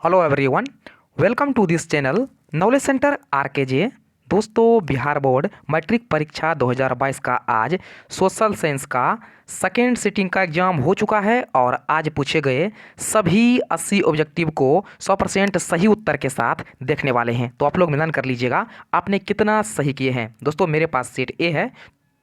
Hello everyone, welcome to this channel knowledge centre RKJ. दोस्तों, Bihar board matric परीक्षा 2022 का आज सोशल साइंस का सेकेंड सिटिंग का एग्जाम हो चुका है और आज पूछे गए सभी 80 ऑब्जेक्टिव को 100% सही उत्तर के साथ देखने वाले हैं। तो आप लोग मिलान कर लीजिएगा आपने कितना सही किए हैं। दोस्तों, मेरे पास सेट ए है,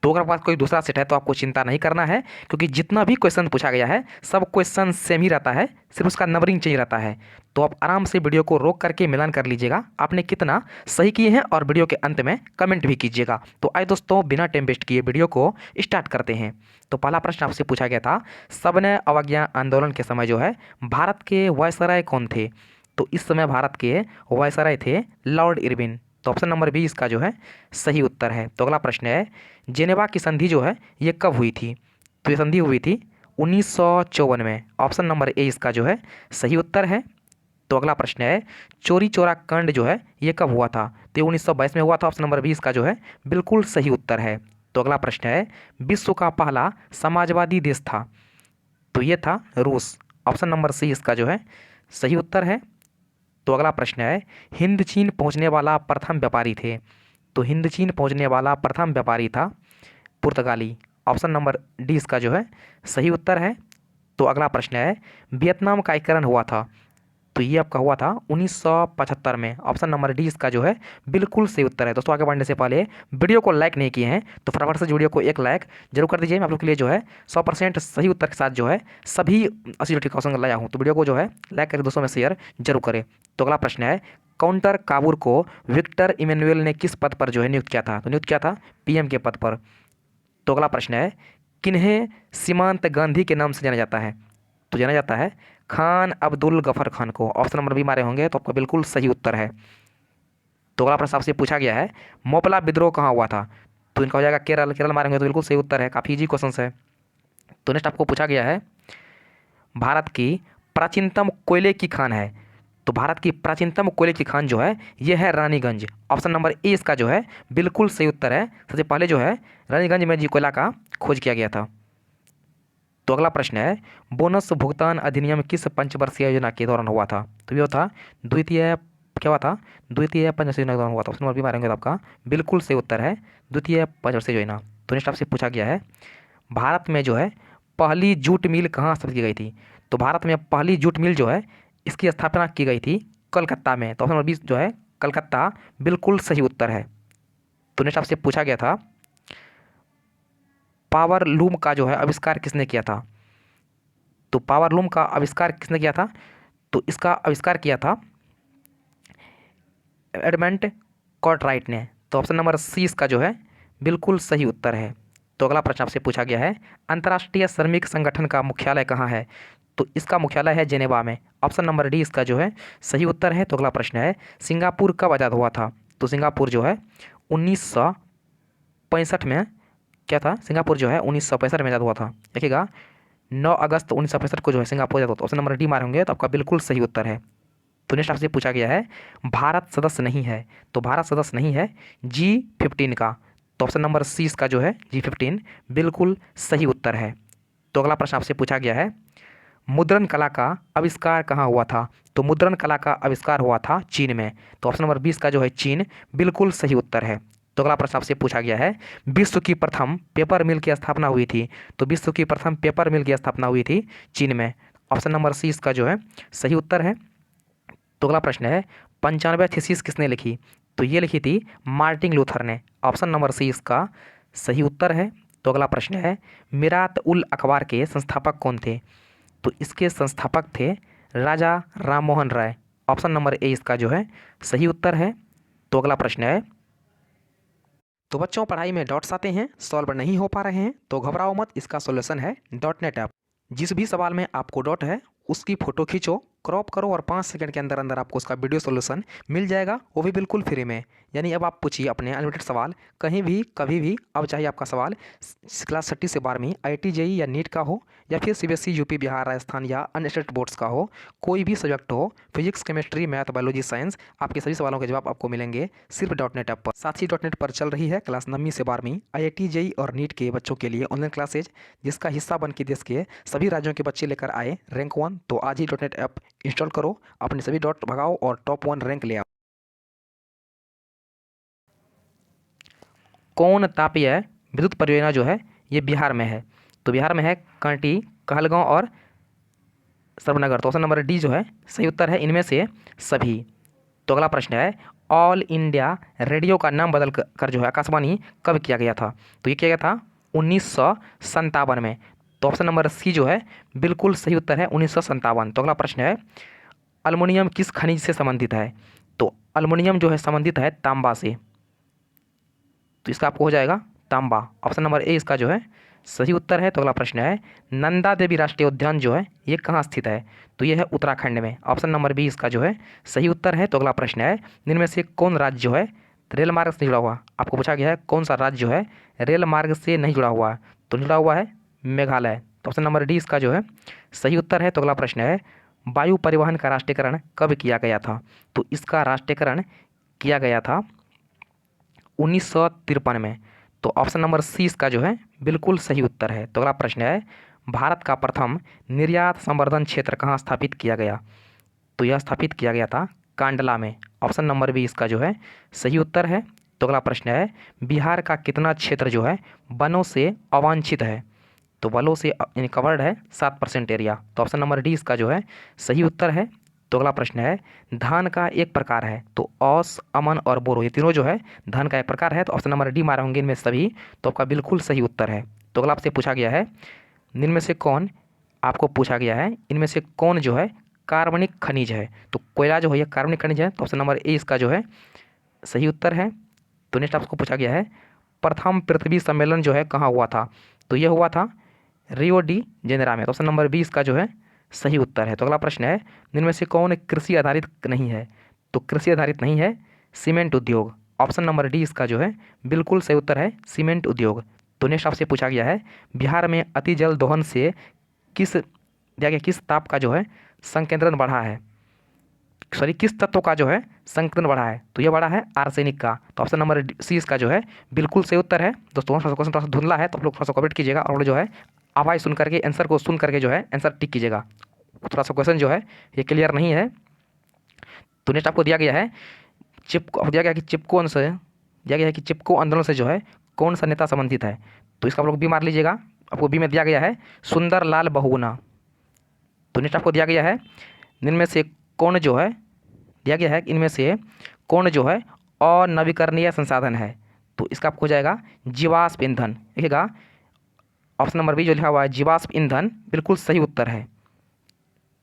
तो अगर पास कोई दूसरा सेट है तो आपको चिंता नहीं करना है, क्योंकि जितना भी क्वेश्चन पूछा गया है सब क्वेश्चन सेम ही रहता है, सिर्फ उसका नंबरिंग चेंज रहता है। तो आप आराम से वीडियो को रोक करके मिलान कर लीजिएगा आपने कितना सही किए हैं और वीडियो के अंत में कमेंट भी कीजिएगा। तो आइए दोस्तों, बिना टाइम वेस्ट किए वीडियो को स्टार्ट करते हैं। तो पहला प्रश्न आपसे पूछा गया था, सविनय अवज्ञा आंदोलन के समय जो है भारत के वायसराय कौन थे? तो इस समय भारत के वायसराय थे लॉर्ड इरविन। तो ऑप्शन नंबर बी इसका जो है सही उत्तर है। तो अगला प्रश्न है, जेनेवा की संधि जो है ये कब हुई थी? तो ये संधि हुई थी 1954 में। ऑप्शन नंबर ए इसका जो है सही उत्तर है। तो अगला प्रश्न है, चोरी चोरा कांड जो है ये कब हुआ था? तो ये 1922 में हुआ था। ऑप्शन नंबर बी इसका जो है बिल्कुल सही उत्तर है। तो अगला प्रश्न है, विश्व का पहला समाजवादी देश था? तो ये था रूस। ऑप्शन नंबर सी इसका जो है सही उत्तर है। तो अगला प्रश्न है, हिंद चीन पहुंचने वाला प्रथम व्यापारी थे? तो हिंद चीन पहुंचने वाला प्रथम व्यापारी था पुर्तगाली। ऑप्शन नंबर डी इसका जो है सही उत्तर है। तो अगला प्रश्न है, वियतनाम का एकीकरण हुआ था? तो ये आपका हुआ था 1975 में। ऑप्शन नंबर डी इसका जो है बिल्कुल सही उत्तर है। दोस्तों, आगे बढ़ने से पहले वीडियो को लाइक नहीं किए हैं तो फटाफट से वीडियो को एक लाइक जरूर कर दीजिए। मैं आप लोग के लिए जो है 100% सही उत्तर के साथ जो है सभी 80 क्वेश्चन लाया हूँ। तो वीडियो को जो है लाइक करके दोस्तों में शेयर जरूर करें। तो अगला प्रश्न है, काउंटर काबूर को विक्टर इमैनुअल ने किस पद पर जो है नियुक्त किया था? तो नियुक्त किया था पीएम के पद पर। तो अगला प्रश्न है, किन्हें सीमांत गांधी के नाम से जाना जाता है? तो जाना जाता है खान अब्दुल गफर खान को। ऑप्शन नंबर बी मारे होंगे तो आपका बिल्कुल सही उत्तर है। तो अगला प्रश्न आपसे पूछा गया है, मोपला विद्रोह कहाँ हुआ था? तो इनका हो जाएगा केरल। केरल मारे होंगे तो बिल्कुल सही उत्तर है। काफ़ी इजी क्वेश्चन है। तो नेक्स्ट आपको पूछा गया है, भारत की प्राचीनतम कोयले की खान है? तो भारत की प्राचीनतम कोयले की खान जो है यह है रानीगंज। ऑप्शन नंबर ए इसका जो है बिल्कुल सही उत्तर है। सबसे पहले जो है रानीगंज में जी कोयला का खोज किया गया था। तो अगला प्रश्न है, बोनस भुगतान अधिनियम किस पंचवर्षीय योजना के दौरान हुआ था? तो ये था द्वितीय, क्या हुआ था? द्वितीय पंचवर्षीय योजना के दौरान हुआ था। ऑप्शन नंबर बी मारेंगे तो आपका बिल्कुल सही उत्तर है, द्वितीय पंचवर्षीय योजना। तो नेक्स्ट आपसे पूछा गया है, भारत में जो है पहली जूट मिल कहाँ स्थापित की गई थी? तो भारत में पहली जूट मिल जो है इसकी स्थापना की गई थी कलकत्ता में। तो ऑप्शन नंबर 20 जो है कलकत्ता बिल्कुल सही उत्तर है। तो नेक्स्ट आपसे पूछा गया था, पावर लूम का जो है आविष्कार किसने किया था? तो पावर लूम का आविष्कार किसने किया था? तो इसका आविष्कार किया था एडमंड कॉर्टराइट ने। तो ऑप्शन नंबर सी इसका जो है बिल्कुल सही उत्तर है। तो अगला प्रश्न आपसे पूछा गया है, अंतर्राष्ट्रीय श्रमिक संगठन का मुख्यालय कहाँ है? तो इसका मुख्यालय है जेनेवा में। ऑप्शन नंबर डी इसका जो है सही उत्तर है। तो अगला प्रश्न है, सिंगापुर कब आज़ाद हुआ था? तो सिंगापुर जो है 1965 में क्या था? सिंगापुर जो है 1965 में आज़ाद हुआ था। देखिएगा 9 अगस्त 1965 को जो है सिंगापुर आज़ाद हुआ था। ऑप्शन नंबर डी मारे होंगे तो आपका बिल्कुल सही उत्तर है। तो नेक्स्ट आपसे पूछा गया है, भारत सदस्य नहीं है? तो भारत सदस्य नहीं है G15 का। तो ऑप्शन नंबर सी इसका जो है G15 बिल्कुल सही उत्तर है। तो अगला प्रश्न आपसे पूछा गया है, मुद्रण कला का आविष्कार कहाँ हुआ था? तो मुद्रण कला का आविष्कार हुआ था चीन में। तो ऑप्शन नंबर 20 का जो है चीन बिल्कुल सही उत्तर है। तो अगला प्रश्न आपसे पूछा गया है, विश्व की प्रथम पेपर मिल की स्थापना हुई थी? तो विश्व की प्रथम पेपर मिल की स्थापना हुई थी चीन में। ऑप्शन नंबर सी इसका जो है सही उत्तर है। तो अगला प्रश्न है, 95 थीसिस किसने लिखी? तो ये लिखी थी मार्टिन लूथर ने। ऑप्शन नंबर सी इसका सही उत्तर है। तो अगला प्रश्न है, मिरात उल अखबार के संस्थापक कौन थे? तो इसके संस्थापक थे राजा Ram Mohan Roy. Option number A इसका जो है सही उत्तर है। तो अगला प्रश्न है, तो बच्चों पढ़ाई में डॉट्स आते हैं, सॉल्व नहीं हो पा रहे हैं तो घबराओ मत, इसका सॉल्यूशन है डॉट नेट ऐप। जिस भी सवाल में आपको डॉट है उसकी फ़ोटो खींचो, क्रॉप करो और 5 सेकंड के अंदर अंदर आपको उसका वीडियो सॉल्यूशन मिल जाएगा, वो भी बिल्कुल फ्री में। यानी अब आप पूछिए अपने अनलिमिटेड सवाल कहीं भी कभी भी। अब चाहे आपका सवाल क्लास 6 से 12वीं IIT JEE या नीट का हो, या फिर CBSE यूपी बिहार राजस्थान या अन्य स्टेट बोर्ड्स का हो, कोई भी सब्जेक्ट हो, physics chemistry math biology science, आपके सभी सवालों के जवाब आपको मिलेंगे सिर्फ डॉट नेट ऐप पर। साथ ही डॉट नेट पर चल रही है क्लास 9वीं से 12वीं IIT JEE और नीट के बच्चों के लिए ऑनलाइन क्लासेज, जिसका हिस्सा बन के देश के सभी राज्यों के बच्चे लेकर आए रैंक 1। तो आज ही डॉट नेट ऐप इंस्टॉल करो, अपने सभी डॉट भगाओ और टॉप 1 रैंक ले आओ। कौन तापीय विद्युत परियोजना जो है ये बिहार में है? तो बिहार में है कांटी, कहलगांव और सर्वनगर। तो ऑप्शन नंबर डी जो है सही उत्तर है इनमें से सभी। तो अगला प्रश्न है, ऑल इंडिया रेडियो का नाम बदल कर जो है आकाशवाणी कब किया गया था? तो ये किया गया था 1957 में। तो ऑप्शन नंबर सी जो है बिल्कुल सही उत्तर है 1957। तो अगला प्रश्न है, अल्मीनियम किस खनिज से संबंधित है? तो अल्मीनियम जो है संबंधित है तांबा से। तो इसका आपको हो जाएगा तांबा। ऑप्शन नंबर ए इसका जो है सही उत्तर है। तो अगला प्रश्न है, नंदा देवी राष्ट्रीय उद्यान जो है ये कहाँ स्थित है? तो ये है उत्तराखंड में। ऑप्शन नंबर बी इसका जो है सही उत्तर है। तो अगला प्रश्न है, इनमें से कौन राज्य जो है रेल मार्ग से जुड़ा हुआ? आपको पूछा गया है कौन सा राज्य जो है रेल मार्ग से नहीं जुड़ा हुआ है? तो जुड़ा हुआ है मेघालय। तो ऑप्शन नंबर डी इसका जो है सही उत्तर है। तो अगला प्रश्न है, वायु परिवहन का राष्ट्रीयकरण कब किया गया था? तो इसका राष्ट्रीयकरण किया गया था 1953 में। तो ऑप्शन नंबर सी इसका जो है बिल्कुल सही उत्तर है। तो अगला प्रश्न है, भारत का प्रथम निर्यात संवर्धन क्षेत्र कहाँ स्थापित किया गया? तो यह स्थापित किया गया था कांडला में। ऑप्शन नंबर बी इसका जो है सही उत्तर है। तो अगला प्रश्न है, बिहार का कितना क्षेत्र जो है वनों से अवांछित है? तो वनों से यानी कवर्ड है 7% एरिया। तो ऑप्शन नंबर डी इसका जो है सही उत्तर है। तो अगला प्रश्न है, धान का एक प्रकार है। तो औस, अमन और बोरो ये तीनों जो है धान का एक प्रकार है। तो ऑप्शन नंबर डी मारे होंगे इनमें सभी। तो आपका बिल्कुल सही उत्तर है। तो अगला आपसे पूछा गया है, इनमें से कौन, आपको पूछा गया है इनमें से कौन जो है कार्बनिक खनिज है? तो कोयला जो है ये कार्बनिक खनिज है। तो ऑप्शन नंबर ए इसका जो है सही उत्तर है। तो नेक्स्ट आपको पूछा गया है, प्रथम पृथ्वी सम्मेलन जो है कहाँ हुआ था? तो यह हुआ था रियो डी जेनेरो में। तो ऑप्शन नंबर बी इसका जो है सही उत्तर है। तो अगला प्रश्न है, इनमें से कौन कृषि आधारित नहीं है? तो कृषि आधारित नहीं है सीमेंट उद्योग। ऑप्शन नंबर डी इसका जो है बिल्कुल सही उत्तर है सीमेंट उद्योग। तो नेक्स्ट आपसे पूछा गया है, बिहार में अति जल दोहन से किस ताप का जो है संकेंद्रण बढ़ा है? सॉरी, किस तत्व का जो है संकेंद्रण बढ़ा है? तो ये बढ़ा है आर्सेनिक का। तो ऑप्शन नंबर सी इसका जो है बिल्कुल सही उत्तर है। दोस्तों क्वेश्चन थोड़ा सा धुंधला है तो आप लोग थोड़ा सा कमेंट कीजिएगा और जो है आवाज़ सुन करके आंसर को सुन करके जो है आंसर टिक कीजिएगा। थोड़ा सा क्वेश्चन जो है ये क्लियर नहीं है। तो नेक्स्ट आपको दिया गया है चिपको आंदोलन से जो है कौन सा नेता संबंधित है? तो इसका आप लोग बी मार लीजिएगा। आपको बी में दिया गया है सुंदर लाल बहुगुणा। तो नेक्स्ट आपको दिया गया है, इनमें से कौन जो है दिया गया है इनमें से कौन जो है अनवीकरणीय संसाधन है? तो इसका आपको हो जाएगा जीवाश्म ईंधन। देखिएगा ऑप्शन नंबर बी जो लिखा हुआ है जीवाश्म ईंधन बिल्कुल सही उत्तर है।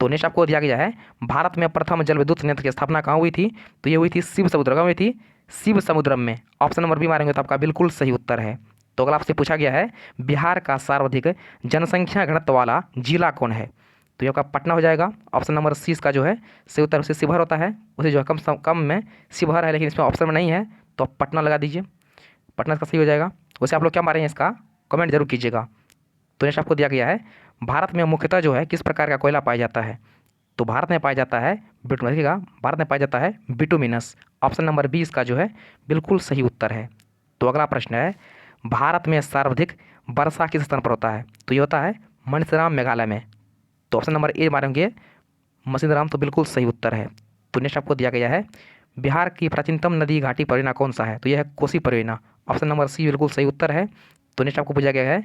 तो नेक्स्ट आपको दिया गया है, भारत में प्रथम जल विद्युत संयंत्र की स्थापना कहाँ हुई थी? तो ये हुई थी शिव समुद्र। कहाँ हुई थी? शिव समुद्रम में। ऑप्शन नंबर बी मारेंगे तो आपका बिल्कुल सही उत्तर है। तो अगला आपसे पूछा गया है, बिहार का सर्वाधिक जनसंख्या घनत्व वाला जिला कौन है? तो ये आपका पटना हो जाएगा। ऑप्शन नंबर सी इसका जो है सही उत्तर उसे शिवहर होता है, उसे जो है कम में शिवहर है, लेकिन इसमें ऑप्शन में नहीं है तो आप पटना लगा दीजिए, पटना इसका सही हो जाएगा। वैसे आप लोग क्या मारे हैं इसका कमेंट जरूर कीजिएगा। तो नेक्स्ट आपको दिया गया है, भारत में मुख्यतः जो है किस प्रकार का कोयला पाया जाता है? तो भारत में पाया जाता है देखिएगा भारत में पाया जाता है बिटुमिनस। ऑप्शन नंबर बी इसका जो है बिल्कुल सही उत्तर है। तो अगला प्रश्न है, भारत में सर्वाधिक वर्षा किस स्थान पर होता है? तो ये होता है माथेरान मेघालय में। तो ऑप्शन नंबर ए मारेंगे मसीदराम। तो बिल्कुल सही उत्तर है। तो नेक्स्ट आपको दिया गया है, बिहार की प्राचीनतम नदी घाटी परियोजना कौन सा है? तो यह है कोसी परियोजना। ऑप्शन नंबर सी बिल्कुल सही उत्तर है। तो नेक्स्ट आपको पूछा गया है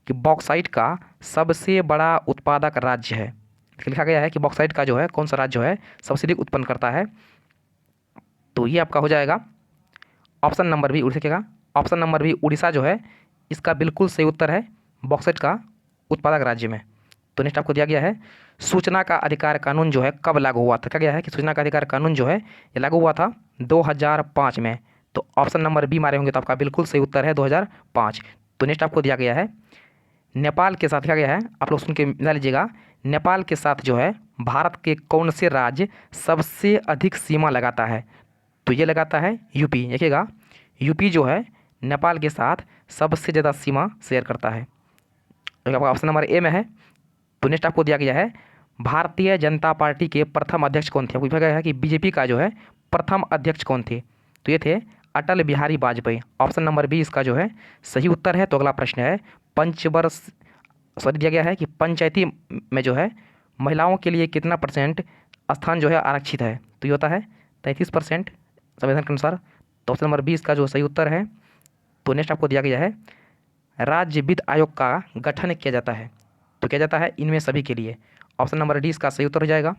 कि बॉक्साइट का सबसे बड़ा उत्पादक राज्य है। लिखा गया है कि बॉक्साइट का जो है कौन सा राज्य जो है सबसे अधिक उत्पन्न करता है? तो ये आपका हो जाएगा ऑप्शन नंबर बी। लिखिएगा ऑप्शन नंबर बी उड़ीसा जो है इसका बिल्कुल सही उत्तर है बॉक्साइट का उत्पादक राज्य में। तो नेक्स्ट आपको दिया गया है, सूचना का अधिकार कानून जो है कब लागू हुआ था? क्या गया है कि सूचना का अधिकार कानून जो है ये लागू हुआ था 2005 में। तो ऑप्शन नंबर बी मारे होंगे तो आपका बिल्कुल सही उत्तर है 2005। तो नेक्स्ट आपको दिया गया है, नेपाल के साथ क्या गया है आप लोग सुन के मिला लीजिएगा, नेपाल के साथ जो है भारत के कौन से राज्य सबसे अधिक सीमा लगाता है? तो ये लगाता है यूपी। देखिएगा यूपी जो है नेपाल के साथ सबसे ज़्यादा सीमा शेयर करता है। आपका ऑप्शन नंबर ए में है। तो नेक्स्ट आपको दिया गया है, भारतीय जनता पार्टी के प्रथम अध्यक्ष कौन थे? आपको पूछा गया है कि बीजेपी का जो है प्रथम अध्यक्ष कौन थे? तो ये थे Atal Bihari Vajpayee. Option number B इसका जो है सही उत्तर है। तो अगला प्रश्न है, दिया गया है कि पंचायती में जो है महिलाओं के लिए कितना % स्थान जो है आरक्षित है, तो ये होता है 33% संविधान के अनुसार। तो ऑप्शन नंबर 20 का जो सही उत्तर है। तो नेक्स्ट आपको दिया गया है राज्य वित्त आयोग का गठन किया जाता है, तो किया जाता है इनमें सभी के लिए। ऑप्शन नंबर 20 का सही उत्तर हो जाएगा।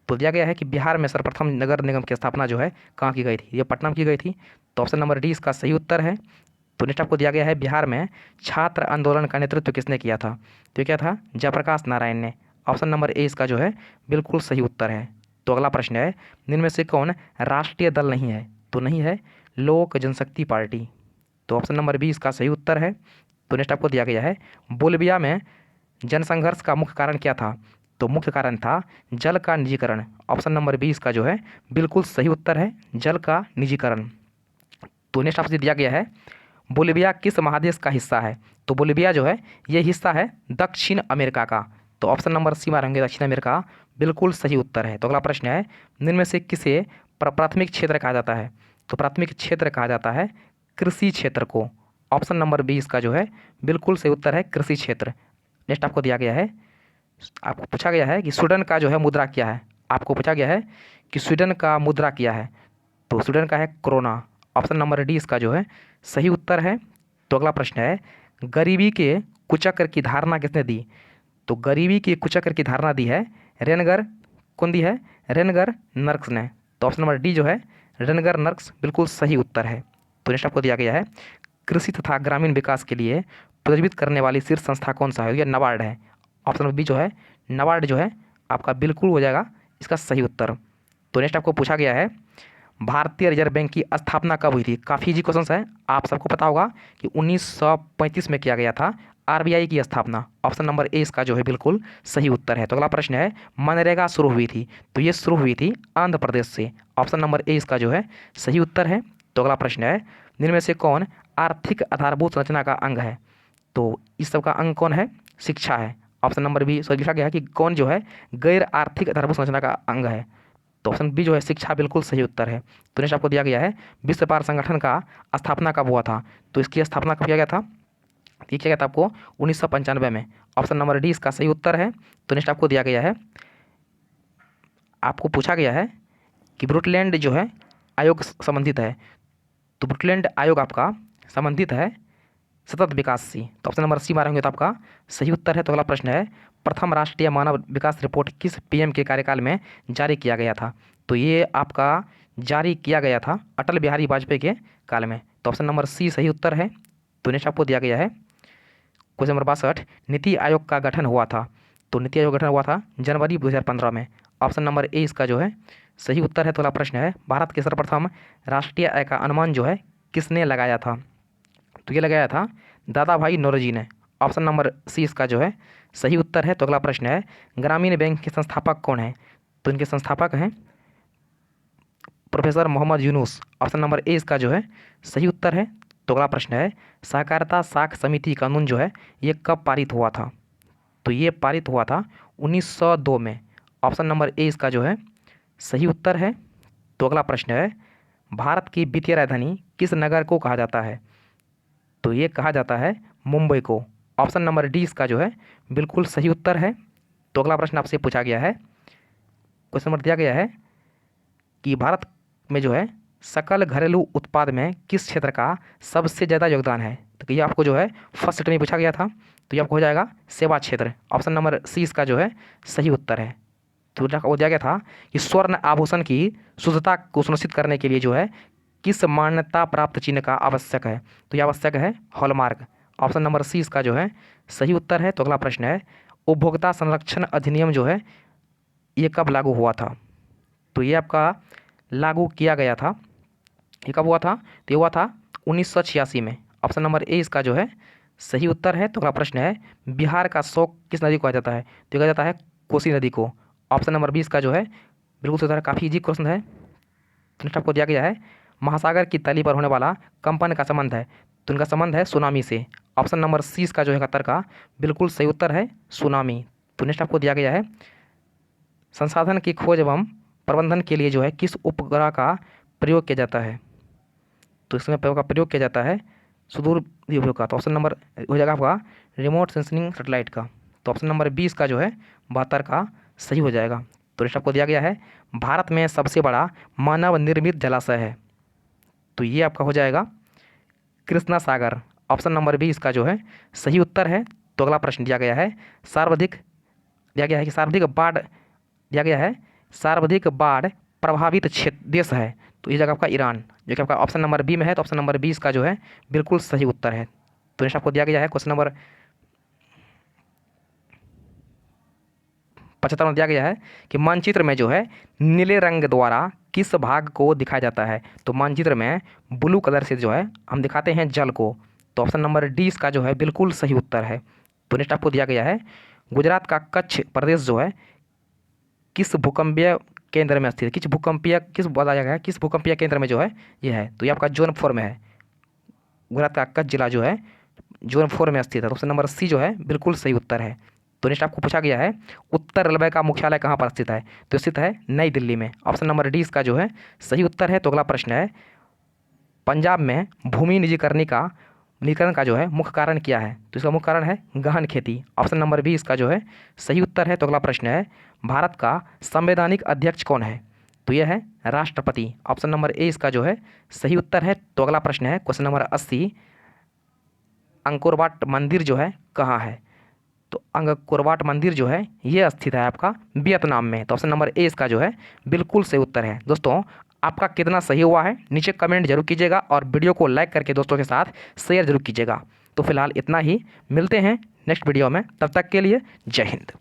तो दिया गया है कि बिहार में सर्वप्रथम नगर निगम की स्थापना जो है कहाँ की गई थी, ये पटना में की गई थी। तो ऑप्शन नंबर 20 का सही उत्तर है। तो नेक्स्ट आपको दिया गया है बिहार में छात्र आंदोलन का नेतृत्व किसने किया था, तो ये क्या था, जयप्रकाश नारायण ने। ऑप्शन नंबर ए इसका जो है बिल्कुल सही उत्तर है। तो अगला प्रश्न है, निम्न में से कौन राष्ट्रीय दल नहीं है, तो नहीं है लोक जनशक्ति पार्टी। तो ऑप्शन नंबर 20 का सही उत्तर है। तो नेक्स्ट आपको दिया गया है बोलिविया में जनसंघर्ष का मुख्य कारण क्या था, तो मुख्य कारण था जल का निजीकरण। ऑप्शन नंबर 20 का जो है बिल्कुल सही उत्तर है, जल का निजीकरण। तो नेक्स्ट आपसे दिया गया है बोलिविया किस महादेश का हिस्सा है, तो बोलिविया जो है ये हिस्सा है दक्षिण अमेरिका का। तो ऑप्शन नंबर सी मारेंगे दक्षिण अमेरिका, बिल्कुल सही उत्तर है। तो अगला प्रश्न है, निम्न में से किसे प्राथमिक क्षेत्र कहा जाता है, तो प्राथमिक क्षेत्र कहा जाता है कृषि क्षेत्र को। ऑप्शन नंबर 20 का जो है बिल्कुल सही उत्तर है कृषि क्षेत्र। नेक्स्ट आपको दिया गया है, आपको पूछा गया है कि स्वीडन का जो है मुद्रा क्या है, आपको पूछा गया है कि स्वीडन का मुद्रा क्या है, तो स्वीडन का है कोरोना। ऑप्शन नंबर डी इसका जो है सही उत्तर है। तो अगला प्रश्न है, गरीबी के कुचक्र की धारणा किसने दी, तो गरीबी की कुचक्र की धारणा दी है रेनगर, कौन दी है, रेनगर नर्क्स ने। तो ऑप्शन नंबर डी जो है रेनगर नर्क्स बिल्कुल सही उत्तर है। तो नेक्स्ट आपको दिया गया है कृषि तथा ग्रामीण विकास के लिए प्रज्वलित करने वाली शीर्ष संस्था कौन सा है, यह नाबार्ड है। ऑप्शन नंबर बी जो है नाबार्ड जो है आपका बिल्कुल हो जाएगा इसका सही उत्तर। तो नेक्स्ट आपको पूछा गया है भारतीय रिजर्व बैंक की स्थापना कब हुई थी, काफ़ी इजी क्वेश्चन है, आप सबको पता होगा कि 1935 में किया गया था आरबीआई की स्थापना। ऑप्शन नंबर ए इसका जो है बिल्कुल सही उत्तर है। तो अगला प्रश्न है, मनरेगा शुरू हुई थी, तो ये शुरू हुई थी आंध्र प्रदेश से। ऑप्शन नंबर ए इसका जो है सही उत्तर है। तो अगला प्रश्न है, निम्न में से कौन आर्थिक आधारभूत संरचना का अंग है, तो इस सब का अंग कौन है, शिक्षा है। ऑप्शन नंबर बी सॉरी लिखा गया है कि कौन जो है गैर आर्थिक आधारभूत संरचना का अंग है, तो ऑप्शन बी जो है शिक्षा बिल्कुल सही उत्तर है। तो नेक्स्ट आपको दिया गया है विश्व व्यापार संगठन का स्थापना कब हुआ था, तो इसकी स्थापना कब किया गया था, ये किया गया था आपको 1995 में। ऑप्शन नंबर डी इसका सही उत्तर है। तो नेक्स्ट आपको दिया गया है, आपको पूछा गया है कि ब्रुटलैंड जो है आयोग संबंधित है, तो ब्रुटलैंड आयोग आपका संबंधित है सतत विकास से। तो ऑप्शन नंबर सी मारेंगे तो आपका सही उत्तर है। तो अगला प्रश्न है, प्रथम राष्ट्रीय मानव विकास रिपोर्ट किस पीएम के कार्यकाल में जारी किया गया था, तो ये आपका जारी किया गया था अटल बिहारी वाजपेयी के काल में। तो ऑप्शन नंबर सी सही उत्तर है। तो नेक्स्ट आपको दिया गया है क्वेश्चन नंबर 62, नीति आयोग का गठन हुआ था, तो नीति आयोग गठन हुआ था जनवरी 2015 में। ऑप्शन नंबर ए इसका जो है सही उत्तर है। तो अगला प्रश्न है, भारत के सर्वप्रथम राष्ट्रीय आय का अनुमान जो है किसने लगाया था, तो ये लगाया था दादा भाई नौरोजी ने। ऑप्शन नंबर सी इसका जो है सही उत्तर है। तो अगला प्रश्न है, ग्रामीण बैंक के संस्थापक कौन है, तो इनके संस्थापक हैं professor Mohammad Yunus. Option number A इसका जो है सही उत्तर है। तो अगला प्रश्न है, सहकारिता साख समिति कानून जो है ये कब पारित हुआ था, तो ये पारित हुआ था 1902 में। ऑप्शन नंबर ए इसका जो है सही उत्तर है। तो अगला प्रश्न है, भारत की वित्तीय राजधानी किस नगर को कहा जाता है, तो ये कहा जाता है मुंबई को। ऑप्शन नंबर डी इसका जो है बिल्कुल सही उत्तर है। तो अगला प्रश्न आपसे पूछा गया है, क्वेश्चन नंबर दिया गया है कि भारत में जो है सकल घरेलू उत्पाद में किस क्षेत्र का सबसे ज़्यादा योगदान है, तो ये आपको जो है फर्स्ट सेट में पूछा गया था, तो ये आपको हो जाएगा सेवा क्षेत्र। ऑप्शन नंबर सी इसका जो है सही उत्तर है। तो वो दिया गया था कि स्वर्ण आभूषण की शुद्धता को सुनिश्चित करने के लिए जो है किस मान्यता प्राप्त चिन्ह का आवश्यक है, तो ये आवश्यक है हॉलमार्क। ऑप्शन नंबर सी इसका जो है सही उत्तर है। तो अगला प्रश्न है, उपभोक्ता संरक्षण अधिनियम जो है ये कब लागू हुआ था, तो ये आपका लागू किया गया था, ये कब हुआ था, तो ये हुआ था 1986 में। ऑप्शन नंबर ए इसका जो है सही उत्तर है। तो अगला प्रश्न है, बिहार का शोक किस नदी को कहा जाता है, तो कहा जाता है कोसी नदी को। ऑप्शन नंबर 20 का जो है बिल्कुल सही उत्तर है, काफ़ी इजी क्वेश्चन है। नेक्स्ट आपको दिया गया है, महासागर की तली पर होने वाला कंपन का संबंध है, तो इनका संबंध है सुनामी से। ऑप्शन नंबर सी इसका जो है 71 का बिल्कुल सही उत्तर है सुनामी। तो नेक्स्ट आपको दिया गया है, संसाधन की खोज एवं प्रबंधन के लिए जो है किस उपग्रह का प्रयोग किया जाता है, तो इसमें का प्रयोग किया जाता है सुदूर उपयोग का। तो ऑप्शन नंबर हो जाएगा आपका रिमोट सेंसिंग सैटेलाइट का। तो ऑप्शन नंबर 20 का जो है 72 का सही हो जाएगा। तो नेक्स्ट आपको दिया गया है भारत में सबसे बड़ा मानव निर्मित जलाशय है, तो ये आपका हो जाएगा कृष्णा सागर। ऑप्शन नंबर बी इसका जो है सही उत्तर है। तो अगला प्रश्न दिया गया है सर्वाधिक दिया गया है कि सर्वाधिक बाढ़ दिया गया है सर्वाधिक बाढ़ प्रभावित क्षेत्र देश है, तो ये जगह आपका ईरान, जो कि आपका ऑप्शन नंबर बी में है। तो ऑप्शन नंबर बी इसका जो है बिल्कुल सही उत्तर है। तो नेक्स्ट आपको दिया गया है क्वेश्चन नंबर 75 में दिया गया है कि मानचित्र में जो है नीले रंग द्वारा किस भाग को दिखाया जाता है, तो मानचित्र में ब्लू कलर से जो है हम दिखाते हैं जल को। तो ऑप्शन नंबर डी इसका जो है बिल्कुल सही उत्तर है। तो नेक्स्ट आपको दिया गया है गुजरात का कच्छ प्रदेश जो है किस भूकंपीय केंद्र में स्थित, किस बताया गया है किस भूकंपीय केंद्र में जो है ये है, तो ये आपका जोन 4 में है। गुजरात का कच्छ जिला जो है जोन 4 में स्थित है। तो ऑप्शन नंबर सी जो है बिल्कुल सही उत्तर है। तो नेक्स्ट आपको पूछा गया है उत्तर रेलवे का मुख्यालय कहाँ पर स्थित है, तो स्थित है नई दिल्ली में। ऑप्शन नंबर डी इसका जो है सही उत्तर है। तो अगला प्रश्न है पंजाब में भूमि निजीकरण का जो है मुख्य कारण क्या है, तो इसका मुख्य कारण है गहन खेती। ऑप्शन नंबर बी इसका जो है सही उत्तर है। तो अगला प्रश्न है भारत का संवैधानिक अध्यक्ष कौन है, तो यह है राष्ट्रपति। ऑप्शन नंबर ए इसका जो है सही उत्तर है। तो अगला प्रश्न है क्वेश्चन नंबर 80 अंकोर वाट मंदिर जो है कहाँ है, तो अंगकोर वाट मंदिर जो है ये स्थित है आपका वियतनाम में। तो ऑप्शन नंबर ए इसका जो है बिल्कुल सही उत्तर है। दोस्तों आपका कितना सही हुआ है नीचे कमेंट जरूर कीजिएगा और वीडियो को लाइक करके दोस्तों के साथ शेयर जरूर कीजिएगा। तो फिलहाल इतना ही, मिलते हैं नेक्स्ट वीडियो में, तब तक के लिए जय हिंद।